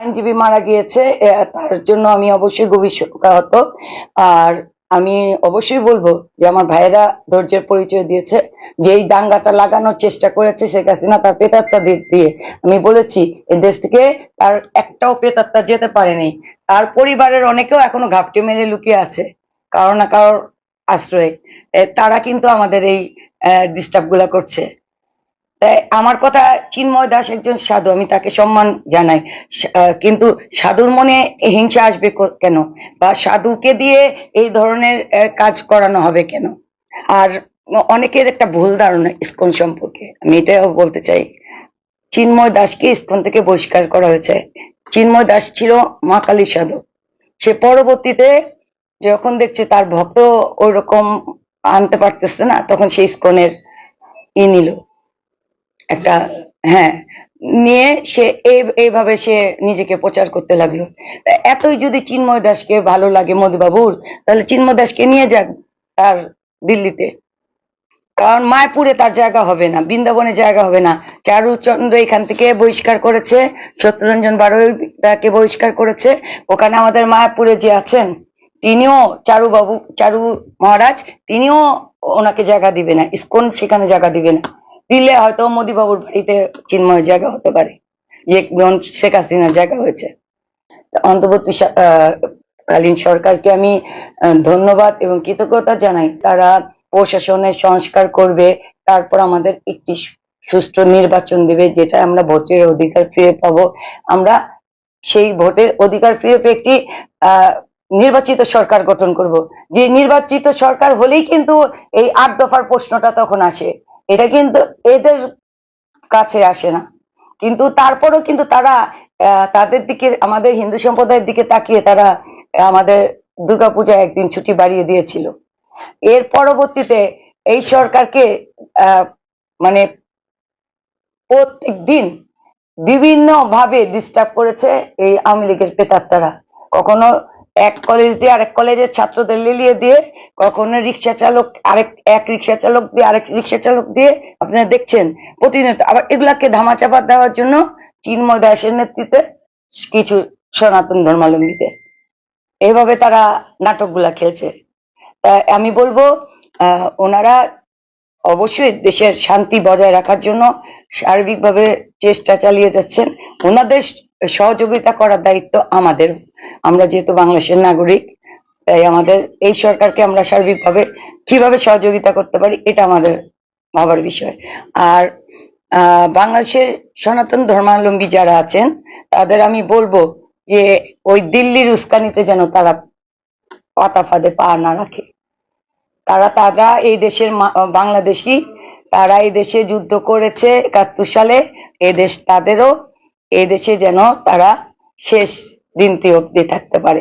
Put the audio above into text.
আইনজীবী মারা গিয়েছে, তার জন্য আমি অবশ্যই গভীর শোকাহত। আর আমি অবশ্যই বলবো যে আমার ভাইয়েরা ধৈর্যের পরিচয় দিয়েছে, যে এই দাঙ্গাটা লাগানোর চেষ্টা করেছে শেখ হাসিনা তার প্রেতাত্মা দিয়ে। আমি বলেছি এই দেশ থেকে তার একটাও প্রেতাত্মা যেতে পারেনি। তার পরিবারের অনেকেও এখনো ঘাপটি মেরে লুকিয়ে আছে কারো না কারোর আশ্রয়ে। তারা কিন্তু আমাদের এই ডিস্টার্ব গুলা করছে। তাই আমার কথা, চিন্ময় দাস একজন সাধু, আমি তাকে সম্মান জানাই, কিন্তু সাধুর মনে হিংসা আসবে কেন, বা সাধুকে দিয়ে এই ধরনের কাজ করানো হবে কেন? আর অনেকের একটা ভুল ধারণা ইসকন সম্পর্কে, আমি এটাও বলতে চাই। চিন্ময় দাসকে ইসকন থেকে বহিষ্কার করা হয়েছে। চিন্ময় দাস ছিল মা কালীর সাধক। সে পরবর্তীতে যখন দেখছে তার ভক্ত ওই রকম আনতে পারতেছে না, তখন সে ইসকনের নিল একটা, হ্যাঁ, নিয়ে সে এইভাবে সে নিজেকে প্রচার করতে লাগলো। এতই যদি চিন্ময় দাসকে ভালো লাগে মধুবাবুর, তাহলে চিন্ময় দাসকে নিয়ে যাক তার দিল্লিতে। কারণ মায়াপুরে তার জায়গা হবে না, বৃন্দাবনে জায়গা হবে না। চারুচন্দ্র এখান থেকে বহিষ্কার করেছে, সত্যরঞ্জন বারোই তাকে বহিষ্কার করেছে। ওখানে আমাদের মায়াপুরে যে আছেন তিনিও, চারু মহারাজ, তিনিও ওনাকে জায়গা দিবে না। ইসকন সেখানে জায়গা দিবে না। দিলে হয়তো মোদীবাবুর বাড়িতে চিন্ময় জায়গা হতে পারে, যে শেখ হাসিনার জায়গা হয়েছে। অন্তর্বর্তী কালীন সরকারকে আমি ধন্যবাদ এবং কৃতজ্ঞতা জানাই। তারা প্রশাসনের সংস্কার করবে, তারপর আমাদের একটি সুষ্ঠু নির্বাচন দেবে, যেটা আমরা ভোটের অধিকার ফিরে পাবো। আমরা সেই ভোটের অধিকার ফিরে পেয়ে একটি নির্বাচিত সরকার গঠন করব। যে নির্বাচিত সরকার হলেই কিন্তু এই ৮ দফার প্রশ্নটা তখন আসে। এটা কিন্তু এদের কাছে আসে না। কিন্তু তারপরও কিন্তু তারা তাদের দিকে, আমাদের হিন্দু সম্প্রদায়ের দিকে তাকিয়ে তারা আমাদের দুর্গাপূজায় একদিন ছুটি বাড়িয়ে দিয়েছিল। এর পরবর্তীতে এই সরকারকে মানে প্রত্যেক দিন বিভিন্ন ভাবে ডিস্টার্ব করেছে এই আওয়ামী লীগের প্রেতাত্মারা। কখনো এক কলেজ দিয়ে আরেক কলেজের ছাত্রদের লেলিয়ে দিয়ে, কখনো রিক্সা চালক এক রিক্সা চালক দিয়ে আরেক রিক্সা চালক দিয়ে, আপনারা দেখছেন প্রতিনিয়ত। আবার এগুলাকে ধামাচাপা দেওয়ার জন্য চিন্ময় দাসের নেতৃত্বে কিছু সনাতন ধর্মাবলম্বীদের এইভাবে তারা নাটকগুলা খেলছে। আমি বলবো ওনারা অবশ্যই দেশের শান্তি বজায় রাখার জন্য সার্বিকভাবে চেষ্টা চালিয়ে যাচ্ছেন। ওনাদের সহযোগিতা করার দায়িত্ব আমাদের। আমরা যেহেতু বাংলাদেশের নাগরিক, তাই আমাদের এই সরকারকে আমরা সার্বিকভাবে কিভাবে সহযোগিতা করতে পারি এটা আমাদের ভাবার বিষয়। আর বাংলাদেশের সনাতন ধর্মাবলম্বী যারা আছেন তাদের আমি বলবো যে ওই দিল্লির উস্কানিতে যেন তারা পাতা ফাঁদে পা না রাখে। তারা এই দেশের বাংলাদেশি, তারা এই দেশে যুদ্ধ করেছে ৭১ সালে। এই দেশ তাদেরও, এই দেশে যেন তারা শেষ দিনটি অব্দি থাকতে পারে।